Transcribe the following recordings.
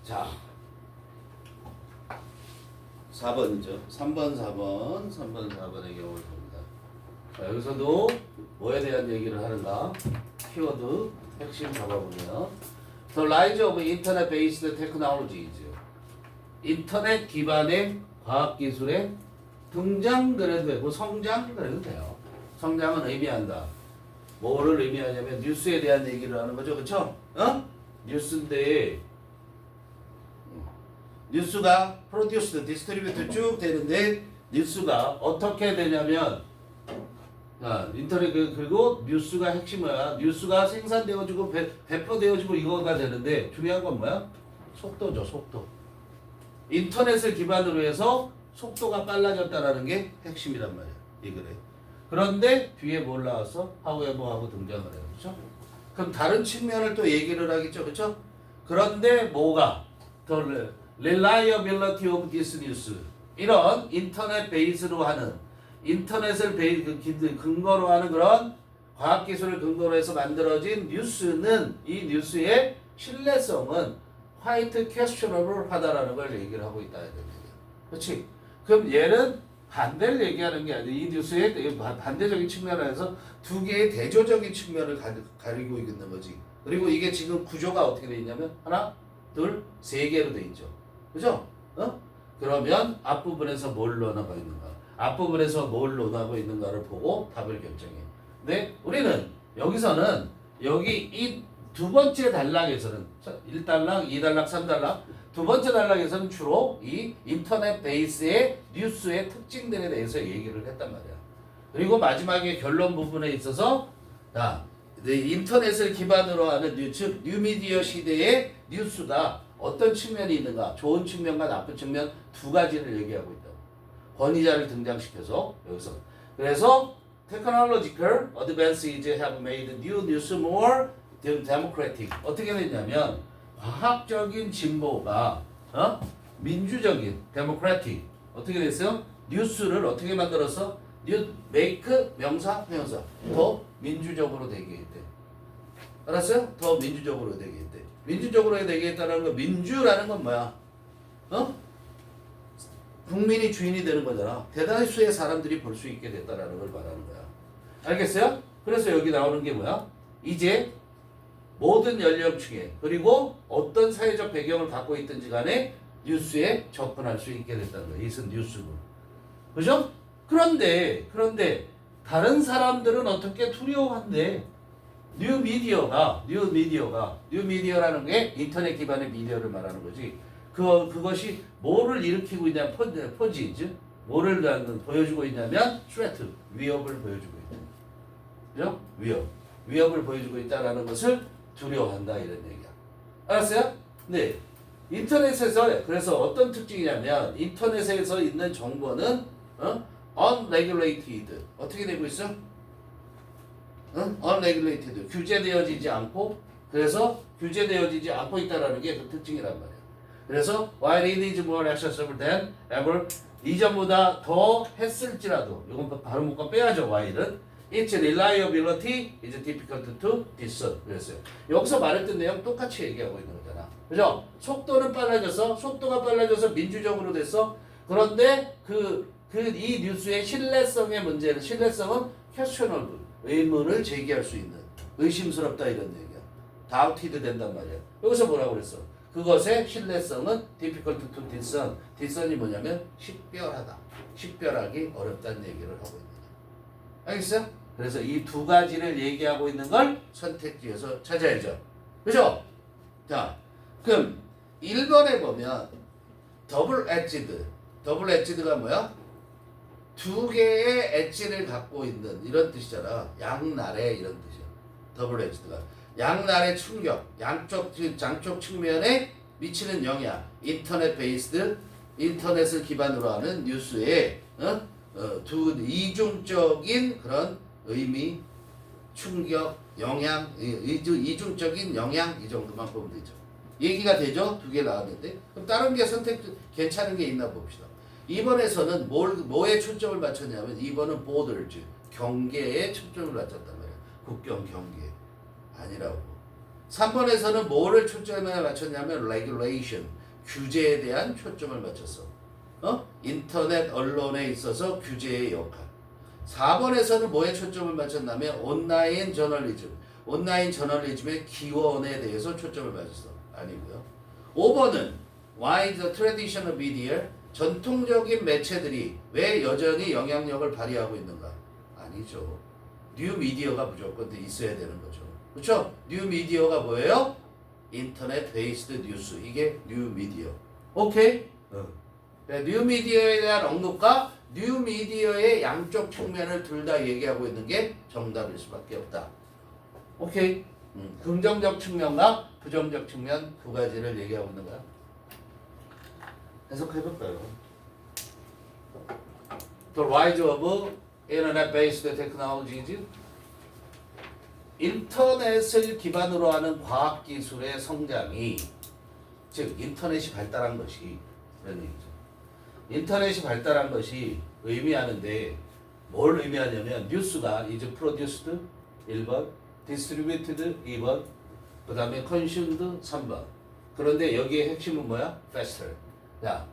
자, 4번이죠. 3번, 4번의 경우를 봅니다. 자, 여기서도 뭐에 대한 얘기를 하는가? 키워드 핵심 잡아보면 The rise of internet-based technologies. 인터넷 기반의 과학기술의 등장 그래도 되고 성장 그래도 돼요. 성장은 의미한다. 뭐를 의미하냐면 뉴스에 대한 얘기를 하는 거죠. 그쵸? 뉴스인데 뉴스가 프로듀스, 디스트리뷰트 쭉 되는데 뉴스가 어떻게 되냐면 인터넷 그리고 뉴스가 핵심이 뭐야? 뉴스가 생산되어지고 배포되어지고 이거가 되는데 중요한 건 뭐야? 속도죠. 속도. 인터넷을 기반으로 해서 속도가 빨라졌다라는 게 핵심이란 말이야. 이 글에. 그런데 뒤에 뭘 나왔어? however 하고 등장을 해요. 그렇죠? 그럼 다른 측면을 또 얘기를 하겠죠. 그렇죠? 그런데 뭐가? 더 reliability of this news. 이런 인터넷 베이스로 하는 인터넷을 근거로 하는 그런 과학기술을 근거로 해서 만들어진 뉴스는 이 뉴스의 신뢰성은 quite questionable 하다라는 걸 얘기를 하고 있다. 그렇지? 그럼 얘는 반대를 얘기하는 게 아니라 이 뉴스의 반대적인 측면에서 두 개의 대조적인 측면을 가리고 있는 거지. 그리고 이게 지금 구조가 어떻게 돼 있냐면 하나, 둘, 세 개로 돼 있죠. 그죠? 그러면 앞부분에서 뭘 논하고 있는가? 앞부분에서 뭘 논하고 있는가를 보고 답을 결정해. 근데 우리는 여기서는 여기 이 두 번째 단락에서는 1단락, 2단락, 3단락 두 번째 단락에서는 주로 이 인터넷 베이스의 뉴스의 특징들에 대해서 얘기를 했단 말이야. 그리고 마지막에 결론 부분에 있어서 인터넷을 기반으로 하는 뉴미디어 시대의 뉴스가 어떤 측면이 있는가, 좋은 측면과 나쁜 측면 두 가지를 얘기하고 있다고. 권위자를 등장시켜서 여기서 그래서 technological advances have made new news more democratic. 어떻게 됐냐면 과학적인 진보가 민주적인 democratic 어떻게 됐어요? 뉴스를 어떻게 만들었어? make 명사 더 민주적으로 되게 했대. 알았어요? 더 민주적으로 되게 했대. 민주적으로 되게 했다는 거 민주라는 건 뭐야? 국민이 주인이 되는 거잖아. 대다수의 사람들이 볼 수 있게 됐다라는 걸 말하는 거야. 알겠어요? 그래서 여기 나오는 게 뭐야? 이제 모든 연령층에 그리고 어떤 사회적 배경을 갖고 있든지 간에 뉴스에 접근할 수 있게 됐다는 거야. 이것은 뉴스고. 그죠? 그런데 다른 사람들은 어떻게 두려워한대? 뉴미디어라는 게 인터넷 기반의 미디어를 말하는 거지. 그것이 뭐를 일으키고 있냐? 포지즈. 뭐를 보여주고 있냐면 threat, 위협을 보여주고 있다. 그죠? 위협을 보여주고 있다라는 것을 두려워한다 이런 얘기야. 알았어요? 네. 인터넷에서 그래서 어떤 특징이냐면 인터넷에서 있는 정보는 unregulated 어떻게 되고 있어? unregulated 규제되어지지 않고 그래서 규제되어지지 않고 있다라는 게 그 특징이란 말이야. 그래서 while it is more accessible than ever 이전보다 더 했을지라도 이건 바로 묶어 빼야죠. while은 its reliability is difficult to discern. 그랬어요. 여기서 말했던 내용 똑같이 얘기하고 있는 거잖아. 그죠? 속도가 빨라져서 민주적으로 됐어. 그런데 이 뉴스의 신뢰성은 questionable. 의문을 제기할 수 있는. 의심스럽다 이런 얘기야. doubted 된단 말이야. 여기서 뭐라고 그랬어? 그것의 신뢰성은 difficult to discern. discern이 뭐냐면 식별하기 어렵다는 얘기를 하고 있는 거야. 알겠어요? 그래서 이 두 가지를 얘기하고 있는 걸 선택지에서 찾아야죠. 그죠? 자, 그럼 1번에 보면 더블 엣지드가 뭐야? 두 개의 엣지를 갖고 있는 이런 뜻이잖아. 양날의 이런 뜻이야. 더블 엣지드가 양날의 충격, 양쪽 측면에 미치는 영향. 인터넷을 기반으로 하는 뉴스에 두 이중적인 그런 의미, 충격, 영향, 이중적인 영향 이 정도만 보면 되죠. 얘기가 되죠? 두 개 나왔는데 그럼 다른 게 괜찮은 게 있나 봅시다. 2번에서는 뭐에 초점을 맞췄냐면 2번은 borders, 경계에 초점을 맞췄단 말이야. 국경 경계 아니라고. 3번에서는 뭐를 초점에 맞췄냐면 regulation, 규제에 대한 초점을 맞췄어. 인터넷 언론에 있어서 규제의 역할. 4번에서는 뭐에 초점을 맞췄냐면 온라인 저널리즘, 온라인 저널리즘의 기원에 대해서 초점을 맞췄어. 아니고요. 5번은 why the traditional media, 전통적인 매체들이 왜 여전히 영향력을 발휘하고 있는가? 아니죠. 뉴 미디어가 무조건 있어야 되는 거죠. 그렇죠? 뉴 미디어가 뭐예요? 인터넷 베이스드 뉴스. 이게 뉴 미디어. 오케이? 뉴 미디어에 대한 언급과 뉴 미디어의 양쪽 측면을 둘 다 얘기하고 있는 게 정답일 수밖에 없다. 오케이? 긍정적 측면과 부정적 측면 두 가지를 얘기하고 있는 거야. 해석해볼까요? The rise of internet-based technologies, 인터넷을 기반으로 하는 과학기술의 성장이, 즉 인터넷이 발달한 것이, 이런 얘기죠. 인터넷이 발달한 것이 의미하는데 뭘 의미하냐면 뉴스가 is produced 1번, distributed 2번, 그 다음에 consumed 3번. 그런데 여기에 핵심은 뭐야? faster. 야,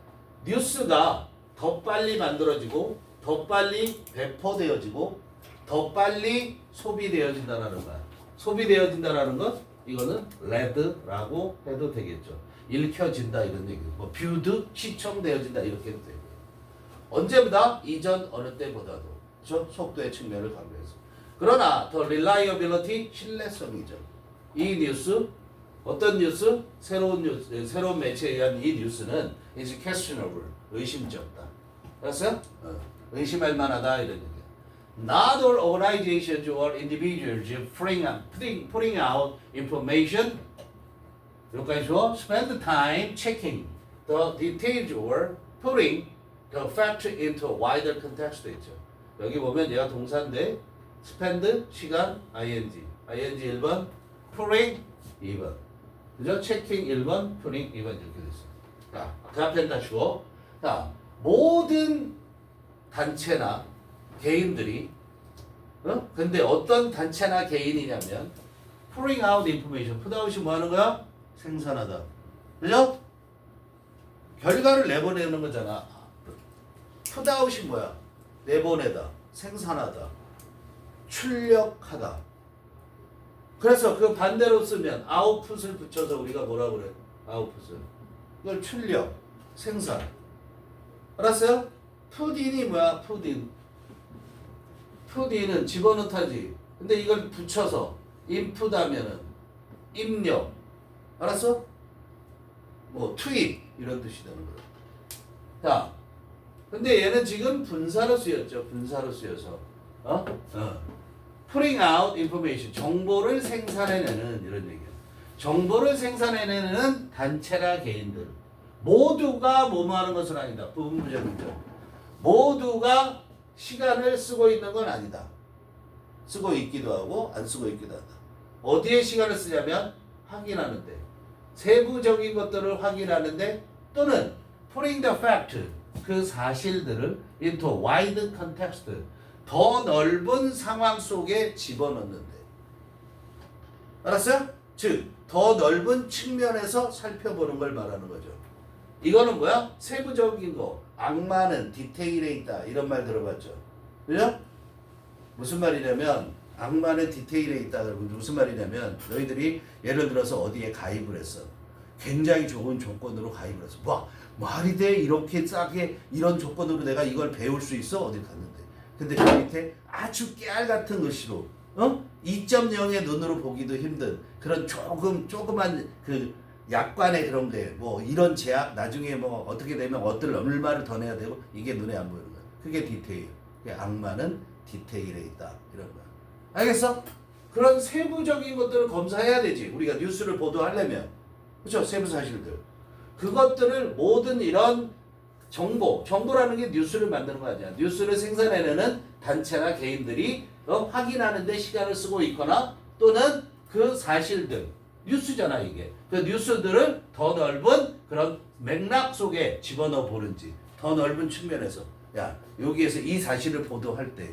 뉴스가 더 빨리 만들어지고 더 빨리 배포되어지고 더 빨리 소비되어진다는 거야. 소비되어진다는 건 이거는 read라고 해도 되겠죠. 읽혀진다 이런 얘기고, 뭐 viewed, 시청되어진다 이렇게 해도 되고요. 언제보다 이전 어느 때보다도 저 속도의 측면을 강조해서. 그러나 더 reliability, 신뢰성이죠. 이 뉴스, 어떤 뉴스? 새로운 뉴스, 새로운 매체에 의한 이 뉴스는 is questionable, 의심스럽다. 알았어요? 의심할 만하다 이런 얘기야. Not all organizations or individuals putting out information, 여기까지 줘. Spend time checking the details or putting the fact into a wider context 있죠. 여기 보면 얘가 동사인데 spend 시간 ing 1번, putting 2번, 그죠? checking 1번, putting 2번 이렇게 됐어. 자, 그 앞에는 다 주어. 자, 모든 단체나 개인들이 근데 어떤 단체나 개인이냐면 putting out information, put out이 뭐 하는 거야? 생산하다. 그죠? 결과를 내보내는 거잖아. put out이 뭐야? 내보내다, 생산하다, 출력하다. 그래서 그 반대로 쓰면 output을 붙여서 우리가 뭐라 그래? output을. 이걸 출력, 생산. 알았어요? put in이 뭐야? put in. put in은 집어넣다지. 근데 이걸 붙여서 input 하면은 입력. 알았어? 뭐 투입 이런 뜻이 되는 거야. 자, 근데 얘는 지금 분사로 쓰였죠. 분사로 쓰여서 putting out information, 정보를 생산해내는 이런 얘기야. 정보를 생산해내는 단체나 개인들 모두가 뭐뭐 하는 것은 아니다. 부분부정이죠. 모두가 시간을 쓰고 있는 건 아니다. 쓰고 있기도 하고 안 쓰고 있기도 하다. 어디에 시간을 쓰냐면 확인하는데, 세부적인 것들을 확인하는데, 또는 putting the fact, 그 사실들을 into wide context, 더 넓은 상황 속에 집어넣는데. 알았어요? 즉, 더 넓은 측면에서 살펴보는 걸 말하는 거죠. 이거는 뭐야? 세부적인 거, 악마는 디테일에 있다, 이런 말 들어봤죠? 그죠? 무슨 말이냐면 악마는 디테일에 있다. 무슨 말이냐면 너희들이 예를 들어서 어디에 가입을 했어. 굉장히 좋은 조건으로 가입을 했어. 와, 말이 돼? 이렇게 싸게 이런 조건으로 내가 이걸 배울 수 있어? 어디 갔는데. 근데 그 밑에 아주 깨알 같은 글씨로 2.0의 눈으로 보기도 힘든 그런 조그만 그 약관의 그런 게 뭐 이런 제약 나중에 뭐 어떻게 되면 얼마를 더 내야 되고 이게 눈에 안 보이는 거야. 그게 디테일. 악마는 디테일에 있다. 이런 거야. 알겠어? 그런 세부적인 것들을 검사해야 되지. 우리가 뉴스를 보도하려면. 그렇죠? 세부 사실들. 그것들을 모든 이런 정보라는 게 뉴스를 만드는 거 아니야. 뉴스를 생산해내는 단체나 개인들이 확인하는 데 시간을 쓰고 있거나 또는 그 사실들, 뉴스잖아 이게. 그 뉴스들을 더 넓은 그런 맥락 속에 집어넣어 보는지, 더 넓은 측면에서 야, 여기에서 이 사실을 보도할 때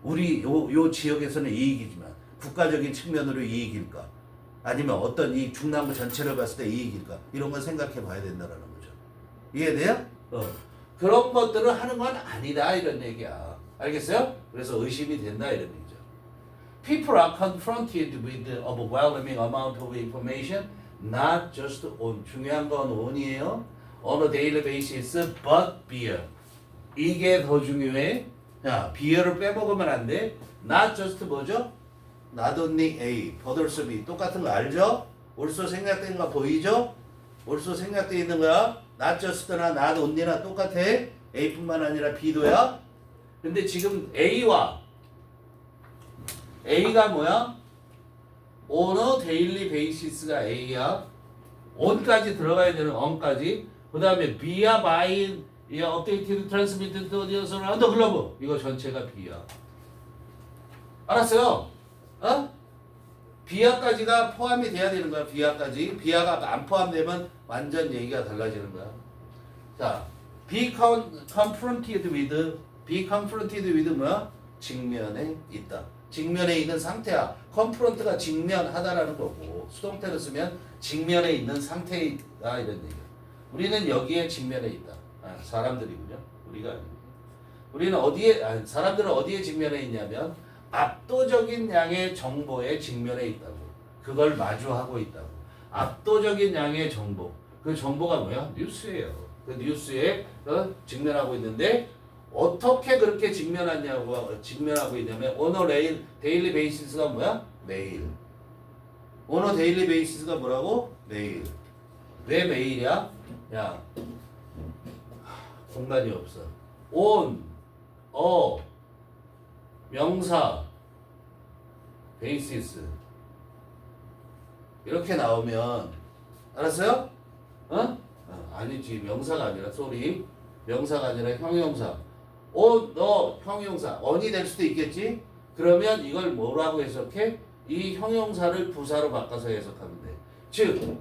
우리 요 지역에서는 이익이지만 국가적인 측면으로 이익일까? 아니면 어떤 이 중남부 전체를 봤을 때 이익일까? 이런 걸 생각해 봐야 된다는 거죠. 이해돼요? 그런 것들을 하는 건 아니다 이런 얘기야. 알겠어요? 그래서 의심이 된다 이런 얘기죠. People are confronted with the overwhelming amount of information, not just on. 중요한 건 on이에요. On a daily basis, but beer. 이게 더 중요해. 야, beer를 빼먹으면 안 돼. Not just 뭐죠? Not only A, but also B. 똑같은 거 알죠? also 생략된 거 보이죠? also 생략되어 있는 거야. Not just나 not only나 똑같아. A뿐만 아니라 B도야. 근데 지금 A가 뭐야? On a daily basis가 A야. on까지 들어가야 되는 on까지. 그 다음에 B야 by updated transmitted to the globe. 이거 전체가 B야. 알았어요? 비하까지가 포함이 돼야 되는 거야. 비하까지. 비하가 안 포함되면 완전 얘기가 달라지는 거야. 자, be confronted with 뭐야? 직면에 있다. 직면에 있는 상태야. confront가 직면하다라는 거고 수동태로 쓰면 직면에 있는 상태이다 이런 얘기야. 우리는 여기에 직면에 있다. 사람들이군요. 우리가 아니고. 우리는 사람들은 어디에 직면해 있냐면 압도적인 양의 정보에 직면해 있다고. 그걸 마주하고 있다고. 압도적인 양의 정보. 그 정보가 뭐야? 뉴스예요. 그 뉴스에 직면하고 있는데 어떻게 그렇게 직면하고 있냐면 on a daily basis가 뭐야? 매일. on a daily basis가 뭐라고? 매일. 왜 매일이야? 야, 공간이 없어. on, 명사, basis 이렇게 나오면 알았어요? 아니지 명사가 아니라 명사가 아니라 형용사. 너 형용사 on이 될 수도 있겠지? 그러면 이걸 뭐라고 해석해? 이 형용사를 부사로 바꿔서 해석하면 돼. 즉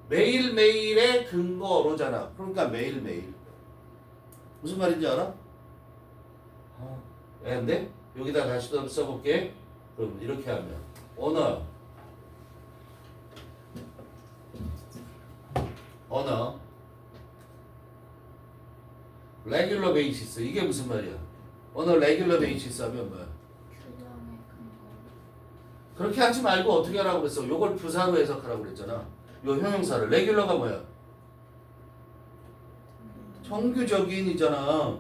매일매일의 근거로잖아. 그러니까 매일매일. 무슨 말인지 알아? 근데 여기다 다시 또 써볼게. 그럼 이렇게 하면 언어 레귤러 베이시스. 이게 무슨 말이야? 언어 레귤러 베이시스 하면 뭐야? 규정의 근거. 그렇게 하지 말고 어떻게 하라고 그랬어? 요걸 부사로 해석하라고 그랬잖아. 요 형용사를. 레귤러가 뭐야? 정규적인이잖아.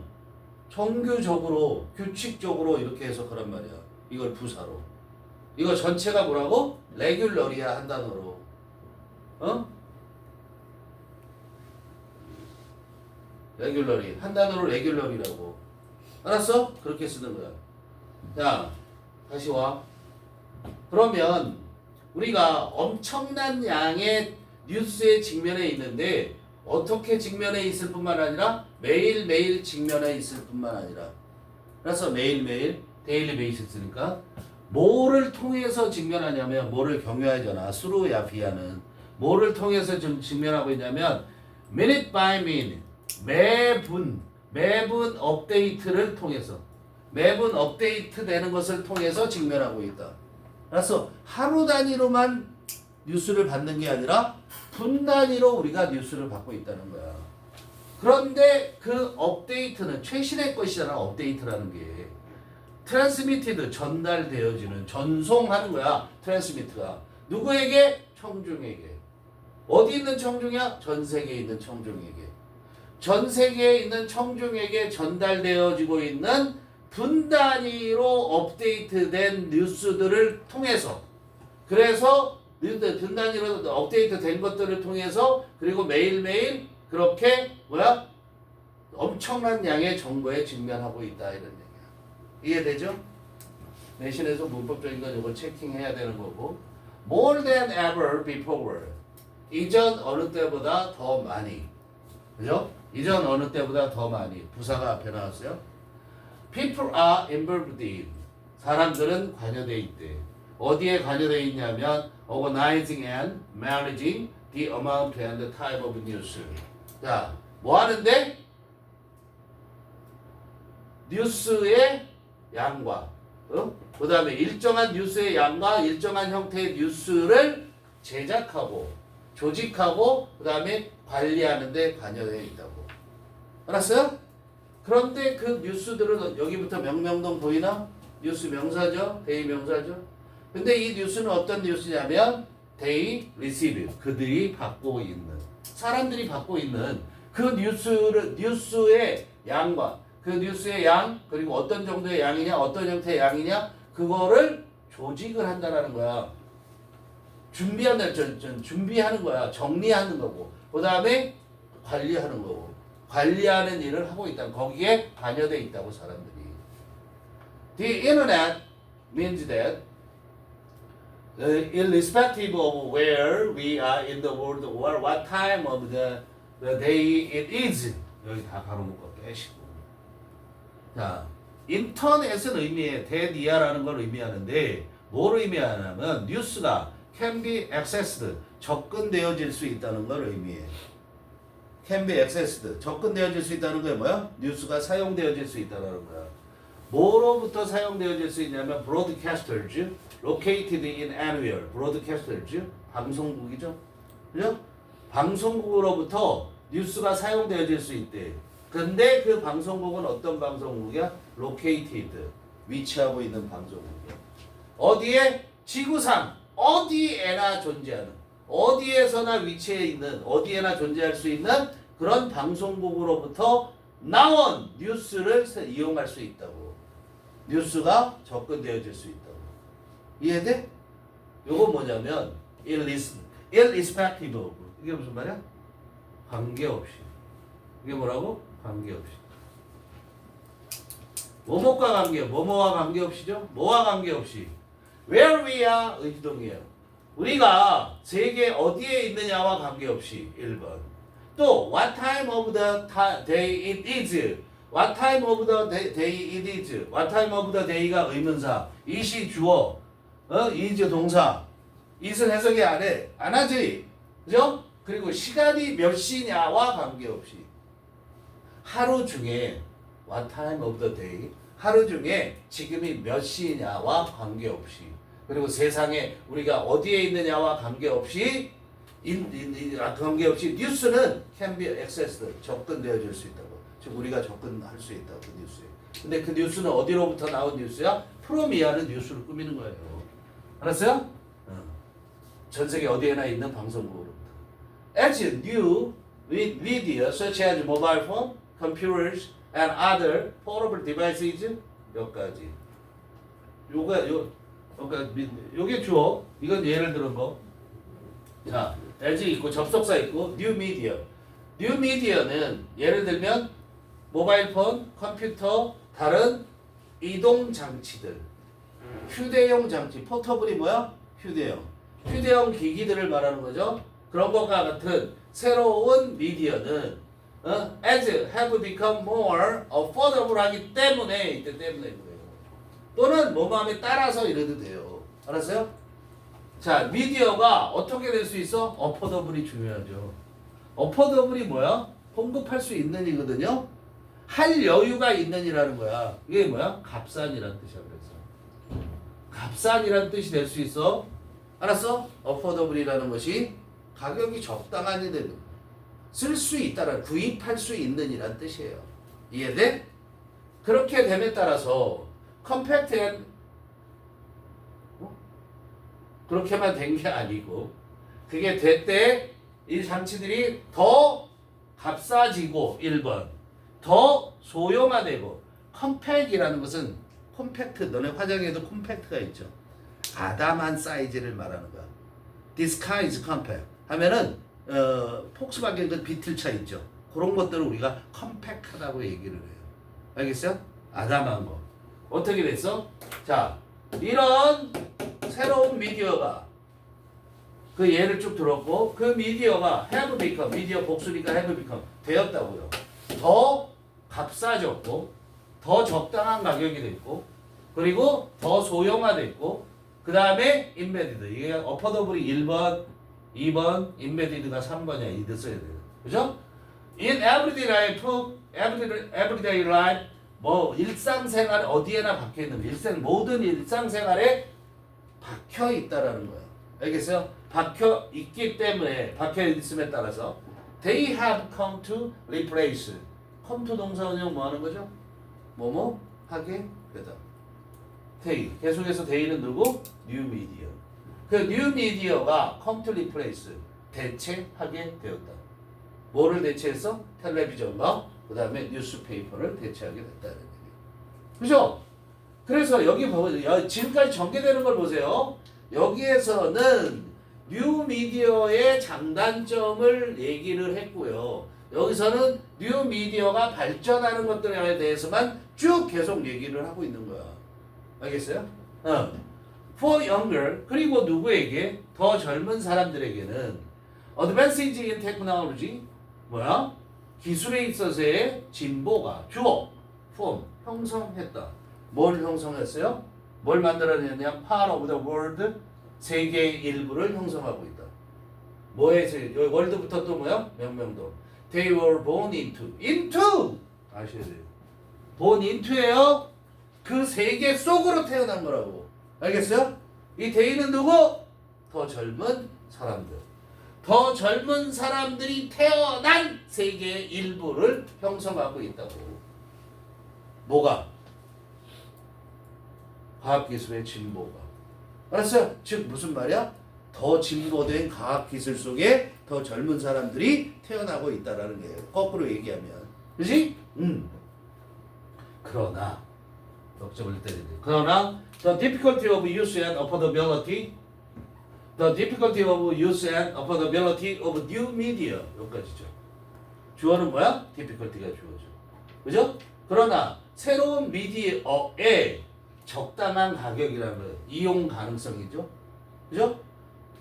정규적으로 규칙적으로 이렇게 해석하란 말이야. 이걸 부사로. 이거 전체가 뭐라고? 레귤러리야 한 단어로. 레귤러리 한 단어로 레귤러리라고. 알았어? 그렇게 쓰는 거야. 자, 다시 와. 그러면 우리가 엄청난 양의 뉴스에 직면해 있는데 어떻게 직면해 있을 뿐만 아니라 매일매일 직면해 있을 뿐만 아니라 그래서 매일매일 데일리 베이시스니까 뭐를 통해서 직면하냐면 뭐를 경유하잖아. 수루야 비하는 뭐를 통해서 좀 직면하고 있냐면 minute by minute 매분 업데이트를 통해서 매분 업데이트 되는 것을 통해서 직면하고 있다. 그래서 하루 단위로만 뉴스를 받는 게 아니라 분 단위로 우리가 뉴스를 받고 있다는 거야. 그런데 그 업데이트는 최신의 것이잖아. 업데이트라는 게 트랜스미티드 전달되어지는 전송하는 거야. 트랜스미트가 누구에게? 청중에게. 어디 있는 청중이야? 전 세계에 있는 청중에게. 전 세계에 있는 청중에게 전달되어지고 있는 분 단위로 업데이트된 뉴스들을 통해서 그래서 분 단위로 업데이트 된 것들을 통해서 그리고 매일매일 그렇게 뭐야? 엄청난 양의 정보에 직면하고 있다 이런 얘기야. 이해되죠? 내신에서 문법적인 건 이걸 체킹해야 되는 거고 more than ever before 이전 어느 때보다 더 많이 그죠? 이전 어느 때보다 더 많이 부사가 앞에 나왔어요. People are involved in 사람들은 관여돼 있대. 어디에 관여돼 있냐면 organizing and managing the amount and the type of news. 자, 뭐 하는데? 뉴스의 양과 그 다음에 일정한 뉴스의 양과 일정한 형태의 뉴스를 제작하고 조직하고 그 다음에 관리하는 데 관여되어 있다고. 알았어요? 그런데 그 뉴스들은 여기부터 명명동 보이나? 뉴스 명사죠? 데이 명사죠? 근데 이 뉴스는 어떤 뉴스냐면 they receive, 그들이 받고 있는, 사람들이 받고 있는 그 뉴스의 양과 그 뉴스의 양, 그리고 어떤 정도의 양이냐, 어떤 형태의 양이냐, 그거를 조직을 한다라는 거야. 준비하는 거야. 정리하는 거고. 그 다음에 관리하는 거고. 관리하는 일을 하고 있다. 거기에 관여되어 있다고 사람들이. The internet means that irrespective of where we are in the world or what time of the day it is. 여기 다 가로놓고 빼시고. 자, 인터넷은 의미해 대니아라는 걸 의미하는데 뭘 의미하냐면 뉴스가 can be accessed, 접근되어질 수 있다는 걸 의미해. can be accessed, 접근되어질 수 있다는 게 뭐야? 뉴스가 사용되어질 수 있다는 거야. 뭐로부터 사용되어질 수 있냐면 broadcasters, located in anywhere. broadcasters, 방송국이죠. 그죠? 방송국으로부터 뉴스가 사용되어질 수 있대. 근데 그 방송국은 어떤 방송국이야? located, 위치하고 있는 방송국이야. 어디에? 지구상 어디에나 존재하는, 어디에서나 위치해 있는, 어디에나 존재할 수 있는 그런 방송국으로부터 나온 뉴스를 이용할 수 있다고. 뉴스가 접근되어질 수 있다고. 이해돼? 요건 뭐냐면 irrespective of, 이게 무슨 말이야? 관계없이. 이게 뭐라고? 관계없이. 뭐뭐과 관계, 뭐뭐와 관계없이죠? 뭐와 관계없이. Where we are 의지동이에요. 우리가 세계 어디에 있느냐와 관계없이 1번. 또 what time of the day it is. What time of the day it is. What time of the day가 의문사. it이 주어. is 동사. it은 해석이 안 해. 안 하지. 그죠? 그리고 시간이 몇 시냐와 관계없이. 하루 중에 what time of the day. 하루 중에 지금이 몇 시냐와 관계없이. 그리고 세상에 우리가 어디에 있느냐와 관계없이 관계없이 뉴스는 can be accessed, 접근되어질 수 있다고. 즉 우리가 접근할 수 있다고 그 뉴스에. 근데 그 뉴스는 어디로부터 나온 뉴스야? 프로미아는 뉴스를 꾸미는 거예요. 알았어요? 전 세계 어디에나 있는 방송국으로부터. As new media such as mobile phone, computers, and other portable devices. 여기까지. 요게 주어. 이건 예를 들은 거. 자, as 있고 접속사 있고 new media. new media는 예를 들면 모바일 폰, 컴퓨터, 다른 이동 장치들. 휴대용 장치. 포터블이 뭐야? 휴대용 기기들을 말하는 거죠. 그런 것과 같은 새로운 미디어는 as have become more affordable 하기 때문에 이때 때문에 그래요. 또는 뭐 마음에 따라서 이래도 돼요. 알았어요? 자, 미디어가 어떻게 될 수 있어? 어포더블이 중요하죠. 어포더블이 뭐야? 공급할 수 있는 이거든요. 할 여유가 있는 이라는 거야. 이게 뭐야? 값싼이라는 뜻이야. 그래서 값싼이라는 뜻이 될 수 있어. 알았어? 어포더블이라는 것이 가격이 적당한 이들 쓸 수 있다라 구입할 수 있는 이란 뜻이에요. 이해돼? 그렇게 됨에 따라서 컴팩트한 그렇게만 된 게 아니고 그게 될 때 이 장치들이 더 값싸지고 1번 더 소형화되고 컴팩이라는 것은 콤팩트 너네 화장에도 콤팩트가 있죠. 아담한 사이즈를 말하는 거야. This car is compact 하면은 폭스바겐 그 비틀차 있죠. 그런 것들을 우리가 컴팩트하다고 얘기를 해요. 알겠어요? 아담한 거. 어떻게 됐어? 자, 이런 새로운 미디어가 그 예를 쭉 들었고 그 미디어가 have become, 미디어 복수니까 have become 되었다고요. 더 값싸졌고 더 적당한 가격이 됐고 그리고 더 소형화됐고 그 다음에 embedded. 이게 어퍼더블이 1번 2번, embedded가 3번이야. 이들 써야 돼요. 그죠? In everyday life, everyday life, 뭐 일상생활 어디에나 박혀 있는 모든 일상생활에 박혀 있다라는 거야. 알겠어요? 박혀 있기 때문에 박혀 있음에 따라서 they have come to replace. come to 동사 원형 뭐 하는 거죠? 뭐뭐 하게 되다. they 계속해서 they는 누구? new media. 그 new media가 come to replace 대체하게 되었다. 뭐를 대체해서? 텔레비전과 그 다음에 뉴스페이퍼를 대체하게 됐다는 얘기예요. 그죠? 그래서 여기 보세요. 지금까지 전개되는 걸 보세요. 여기에서는 뉴 미디어의 장단점을 얘기를 했고요. 여기서는 뉴 미디어가 발전하는 것들에 대해서만 쭉 계속 얘기를 하고 있는 거야. 알겠어요? For younger, 그리고 누구에게? 더 젊은 사람들에게는 advances in technology, 뭐야? 기술에 있어서의 진보가 주어, form, 형성했다. 뭘 형성했어요? 뭘 만들어냈냐? Part of the world, 세계의 일부를 형성하고 있다. 뭐에 여기 월드부터 또 뭐야? 명명도. They were born into 아셔야 돼요. born into예요. 그 세계 속으로 태어난 거라고. 알겠어요? 이 they는 누구? 더 젊은 사람들. 더 젊은 사람들이 태어난 세계의 일부를 형성하고 있다고. 뭐가? 과학기술의 진보가. 알았어요? 즉 무슨 말이야? 더 진보된 과학기술 속에 더 젊은 사람들이 태어나고 있다라는 거예요. 거꾸로 얘기하면. 그지? 그러나 역점을 때리네. 그러나 the difficulty of use and affordability The difficulty of use and affordability of new media. 여기까지죠. 주어는 뭐야? difficulty가 주어죠. 그죠? 그러나 새로운 미디어의 적당한 가격이라는 거예요. 이용 가능성이죠. 그죠?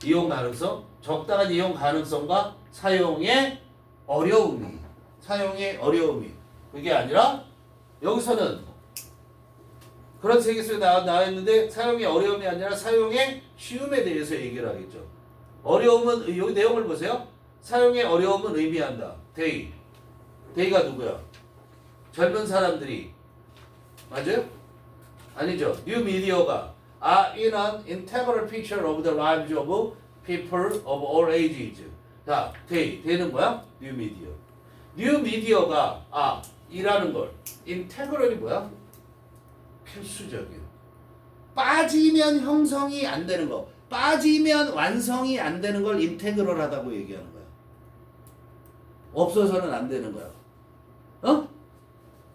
이용 가능성. 적당한 이용 가능성과 사용의 어려움이. 그게 아니라 여기서는 그런 세계 속에 나와 있는데 사용의 어려움이 아니라 사용의 쉬움에 대해서 얘기를 하겠죠. 어려움은 여기 내용을 보세요. 사용의 어려움은 의미한다. 데이가 누구야? 젊은 사람들이. 맞아요? 아니죠. 뉴 미디어가 are in an integral feature of the lives of people of all ages. 자, 데이는 뭐야? 뉴 미디어. 뉴 미디어가 이라는 걸. integral이 뭐야? 필수적인. 빠지면 형성이 안 되는 거, 빠지면 완성이 안 되는 걸 인테그럴하다고 얘기하는 거야. 없어서는 안 되는 거야.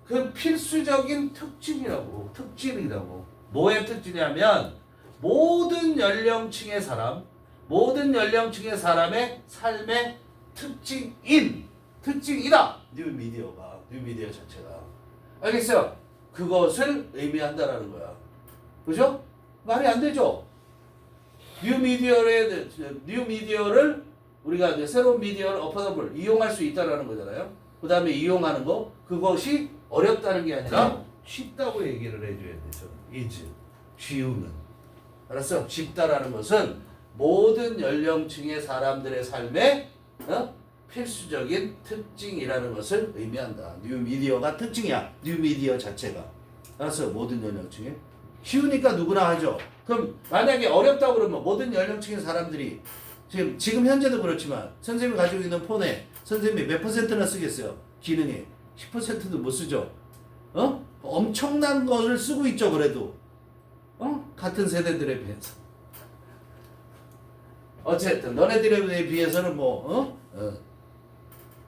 그 필수적인 특징이라고. 뭐의 특징이냐면 모든 연령층의 사람의 삶의 특징이다. 뉴 미디어 자체가. 알겠어요? 그것을 의미한다라는 거야. 그죠? 말이 안 되죠? 뉴 미디어를 우리가 이제 새로운 미디어를 어퍼더블 이용할 수 있다라는 거잖아요. 그 다음에 이용하는 거, 그것이 어렵다는 게 아니라 쉽다고 얘기를 해줘야 되죠. 쉬우는. 알았어? 쉽다라는 것은 모든 연령층의 사람들의 삶의 필수적인 특징이라는 것을 의미한다. 뉴 미디어가 특징이야. 뉴 미디어 자체가. 알았어요? 모든 연령층에. 쉬우니까 누구나 하죠. 그럼 만약에 어렵다고 그러면 모든 연령층의 사람들이 지금 현재도 그렇지만 선생님이 가지고 있는 폰에 선생님이 몇 %나 쓰겠어요? 기능에 10%도 못 쓰죠. 엄청난 것을 쓰고 있죠. 그래도 같은 세대들에 비해서. 어쨌든 너네들에 비해서는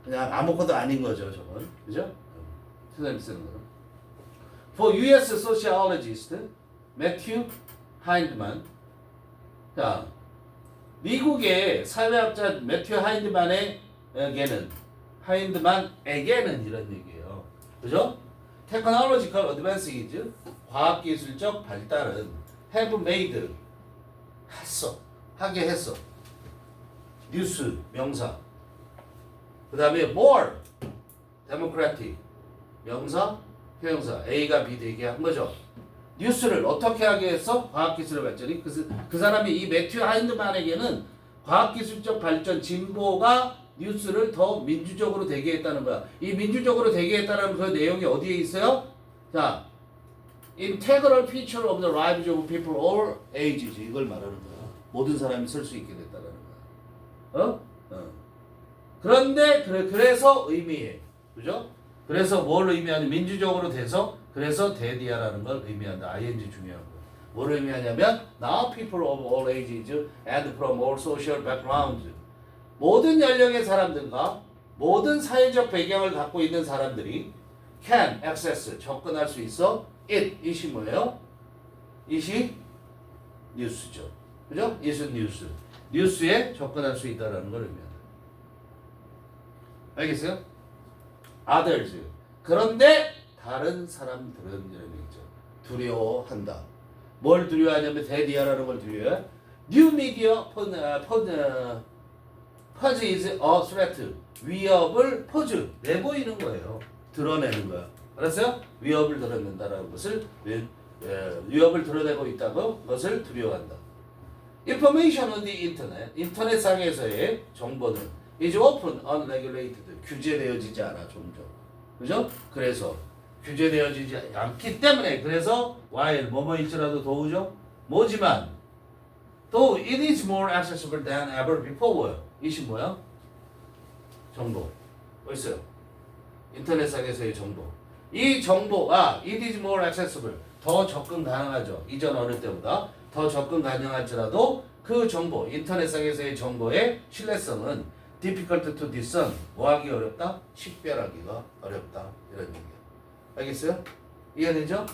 그냥 아무것도 아닌 거죠, 저건. 그죠? 선생님 쓰는 거는. For U.S. sociologist 매튜 하인드만. 자, 미국의 사회학자 매튜 하인드만에게는 이런 얘기예요. 그죠? Technological advances, 과학기술적 발달은 have made, 하게 했어. 뉴스, 명사. 그 다음에 more, democratic, 명사, 형용사. A가 B 되게 한 거죠. 뉴스를 어떻게 하게 했어? 과학기술의 발전이. 그 사람이 이 매튜 하인드만에게는 과학기술적 발전, 진보가 뉴스를 더 민주적으로 되게 했다는 거야. 이 민주적으로 되게 했다는 그 내용이 어디에 있어요? 자, integral feature of the lives of people all ages. 이걸 말하는 거야. 모든 사람이 쓸 수 있게 됐다는 거야. 그런데 그래서 의미해. 그죠? 그래서 뭘 의미하냐? 민주적으로 돼서 그래서 대디아라는 걸 의미한다. ing 중요한 거. 뭘 의미하냐면 now people of all ages and from all social backgrounds 모든 연령의 사람들과 모든 사회적 배경을 갖고 있는 사람들이 can access 접근할 수 있어. it이 뭐예요? it이 뉴스죠. 그죠? it은 뉴스. 뉴스에 접근할 수 있다라는 걸 의미한다. 알겠어요? others. 그런데 다른 사람들은 이런 얘기죠. 두려워한다. 뭘 두려워하냐면 대디아라는 걸 두려워해. New media poses a threat. 위협을 pose 내보이는 거예요. 드러내는 거야. 알았어요? 위협을 드러낸다라는 것을 위협을 드러내고 있다고 것을 두려워한다. Information on the internet. 인터넷상에서의 정보는 is often unregulated. 규제되어지지 않아 종종. 그죠? 그래서 규제되어지지 않기 때문에 그래서 while 뭐뭐일지라도 도우죠. 뭐지만 또 it is more accessible than ever before. 이시 뭐야? 정보. 뭐 있어요? 인터넷상에서의 정보. 이 정보가 it is more accessible. 더 접근 가능하죠. 이전 어느 때보다 더 접근 가능할지라도 그 정보, 인터넷상에서의 정보의 신뢰성은 difficult to discern. 뭐하기 어렵다? 식별하기가 어렵다. 이런 얘기예요. 알겠어요? 이해되죠?